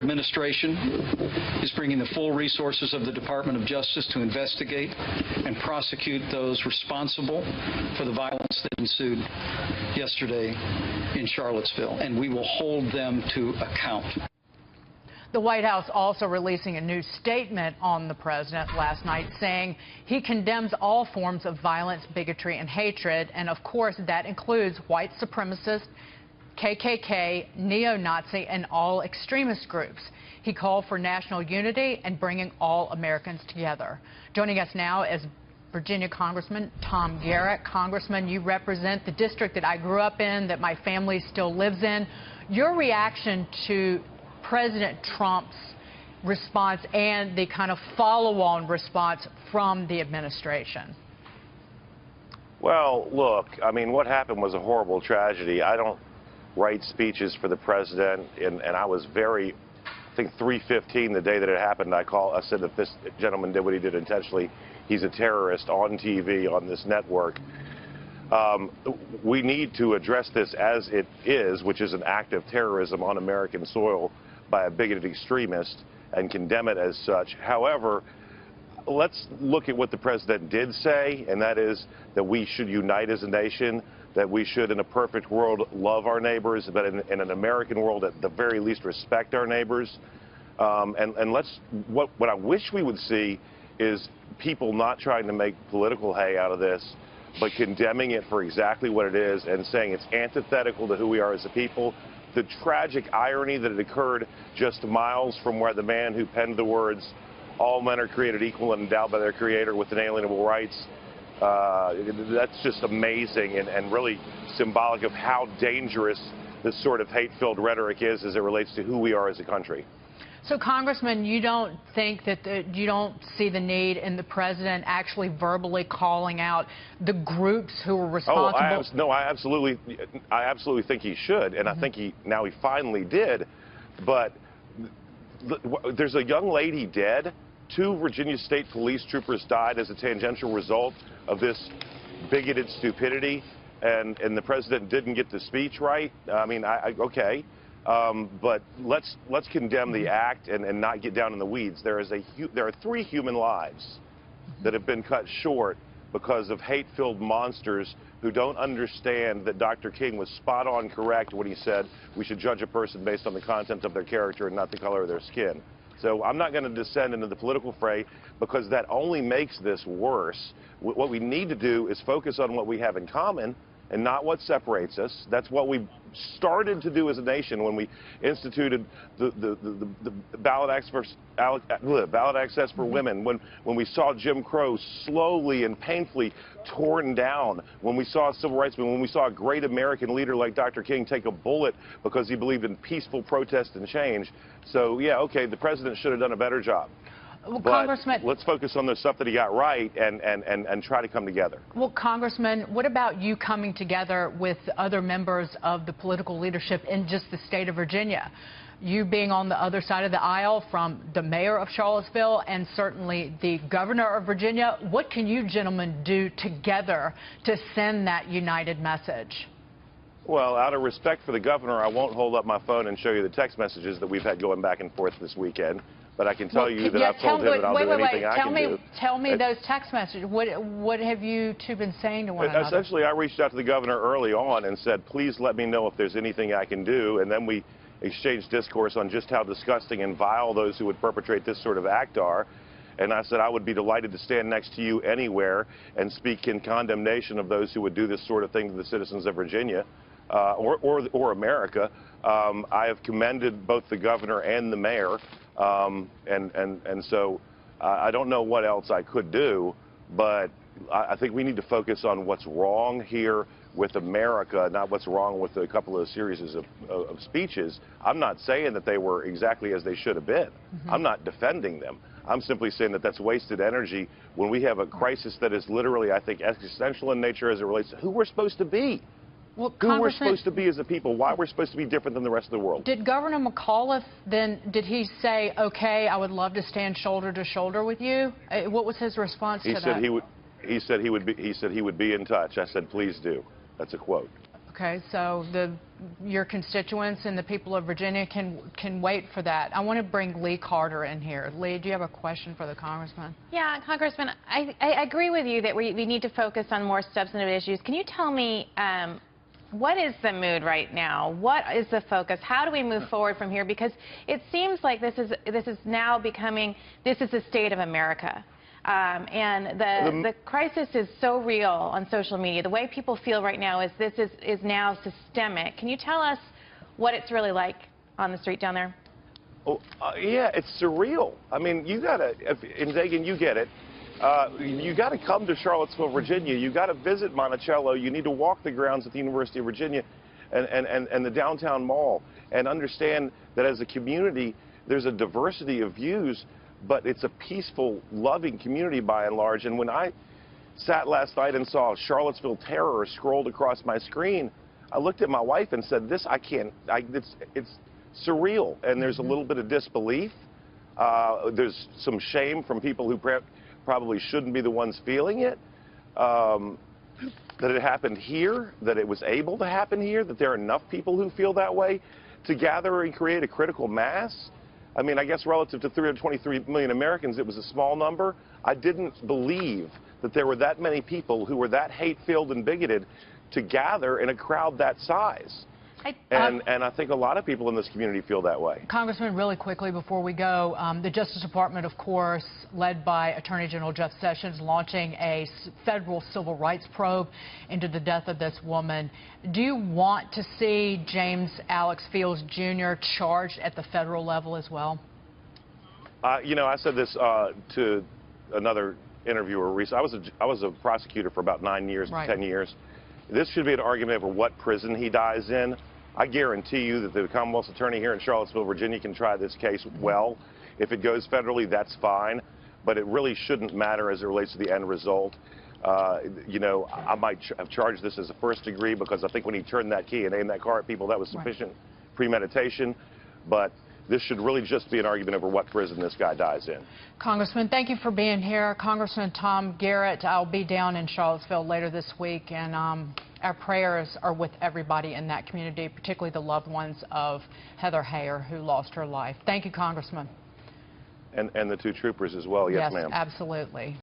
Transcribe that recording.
Administration is bringing the full resources of the Department of Justice to investigate and prosecute those responsible for the violence that ensued yesterday in Charlottesville, and we will hold them to account. The White House also releasing a new statement on the president last night, saying he condemns all forms of violence, bigotry, and hatred, and of course that includes white supremacists, KKK, neo-Nazi, and all extremist groups. He called for national unity and bringing all Americans together. Joining us now is Virginia Congressman Tom Garrett. Congressman, you represent the district that I grew up in, that my family still lives in. Your reaction to President Trump's response and the kind of follow-on response from the administration? Well, look, I mean, what happened was a horrible tragedy. I don't write speeches for the president, and I was I think 3:15 the day that it happened, I said that this gentleman did what he did intentionally. He's a terrorist on TV, on this network. We need to address this as it is, which is an act of terrorism on American soil by a bigoted extremist, and condemn it as such. However, let's look at what the president did say, and that is that we should unite as a nation, that we should, in a perfect world, love our neighbors, but in an American world, at the very least, respect our neighbors. What I wish we would see is people not trying to make political hay out of this, but condemning it for exactly what it is and saying it's antithetical to who we are as a people. The tragic irony that it occurred just miles from where the man who penned the words, "All men are created equal and endowed by their Creator with inalienable rights," that's just amazing and really symbolic of how dangerous this sort of hate-filled rhetoric is as it relates to who we are as a country. So, Congressman, you don't think that you don't see the need in the president actually verbally calling out the groups who are responsible? No, I absolutely think he should, and I think he finally did. But there's a young lady dead. 2 Virginia State police troopers died as a tangential result of this bigoted stupidity, and the president didn't get the speech right. I mean, okay. But let's condemn the act and not get down in the weeds. There are 3 human lives that have been cut short because of hate-filled monsters who don't understand that Dr. King was spot on correct when he said we should judge a person based on the content of their character and not the color of their skin. So I'm not going to descend into the political fray, because that only makes this worse. What we need to do is focus on what we have in common and not what separates us. That's what we started to do as a nation when we instituted the ballot access for women, when we saw Jim Crow slowly and painfully torn down, when we saw civil rights movement, when we saw a great American leader like Dr. King take a bullet because he believed in peaceful protest and change. So, yeah, okay, the president should have done a better job. Well, but Congressman, let's focus on the stuff that he got right and try to come together. Well, Congressman, what about you coming together with other members of the political leadership in just the state of Virginia? You being on the other side of the aisle from the mayor of Charlottesville and certainly the governor of Virginia, what can you gentlemen do together to send that united message? Well, out of respect for the governor, I won't hold up my phone and show you the text messages that we've had going back and forth this weekend. But I can tell you that I've told him that I'll do anything I can do. Tell me those text messages. What have you 2 been saying to one another? Essentially, I reached out to the governor early on and said, please let me know if there's anything I can do. And then we exchanged discourse on just how disgusting and vile those who would perpetrate this sort of act are. And I said I would be delighted to stand next to you anywhere and speak in condemnation of those who would do this sort of thing to the citizens of Virginia or America. I have commended both the governor and the mayor. And so I don't know what else I could do, but I think we need to focus on what's wrong here with America, not what's wrong with a couple of series of speeches. I'm not saying that they were exactly as they should have been. I'm not defending them. I'm simply saying that that's wasted energy when we have a crisis that is literally, I think, existential in nature as it relates to who we're supposed to be. Well, who we're supposed to be as a people, why we're supposed to be different than the rest of the world. Did Governor McAuliffe then, did he say, okay, I would love to stand shoulder to shoulder with you? What was his response to that? He said he would be in touch. I said, please do. That's a quote. Okay, so your constituents and the people of Virginia can wait for that. I want to bring Lee Carter in here. Lee, do you have a question for the congressman? Yeah, Congressman, I agree with you that we need to focus on more substantive issues. Can you tell me what is the mood right now? What is the focus? How do we move forward from here? Because it seems like this is now becoming, this is the state of America. And the crisis is so real on social media. The way people feel right now is this is now systemic. Can you tell us what it's really like on the street down there? Oh, yeah, it's surreal. I mean, you got to, and Dagan, you get it. You got to come to Charlottesville, Virginia. You got to visit Monticello. You need to walk the grounds at the University of Virginia and the downtown mall and understand that as a community, there's a diversity of views, but it's a peaceful, loving community by and large. And when I sat last night and saw Charlottesville terror scrolled across my screen, I looked at my wife and said, it's surreal. And there's a little bit of disbelief. There's some shame from people who probably shouldn't be the ones feeling it. That it happened here, that it was able to happen here, that there are enough people who feel that way to gather and create a critical mass. I mean, I guess relative to 323 million Americans, it was a small number. I didn't believe that there were that many people who were that hate-filled and bigoted to gather in a crowd that size. And I think a lot of people in this community feel that way. Congressman, really quickly before we go, the Justice Department, of course, led by Attorney General Jeff Sessions, launching a federal civil rights probe into the death of this woman. Do you want to see James Alex Fields Jr. charged at the federal level as well? You know, I said this to another interviewer recently. I was a prosecutor for about 9 years, right. 10 years. This should be an argument over what prison he dies in. I guarantee you that the Commonwealth's attorney here in Charlottesville, Virginia, can try this case well. If it goes federally, that's fine. But it really shouldn't matter as it relates to the end result. You know, I might have charged this as a first degree because I think when he turned that key and aimed that car at people, that was sufficient premeditation. But this should really just be an argument over what prison this guy dies in. Congressman, thank you for being here. Congressman Tom Garrett, I'll be down in Charlottesville later this week, and our prayers are with everybody in that community, particularly the loved ones of Heather Heyer, who lost her life. Thank you, Congressman. And the two troopers as well. Yes, ma'am. Yes, absolutely.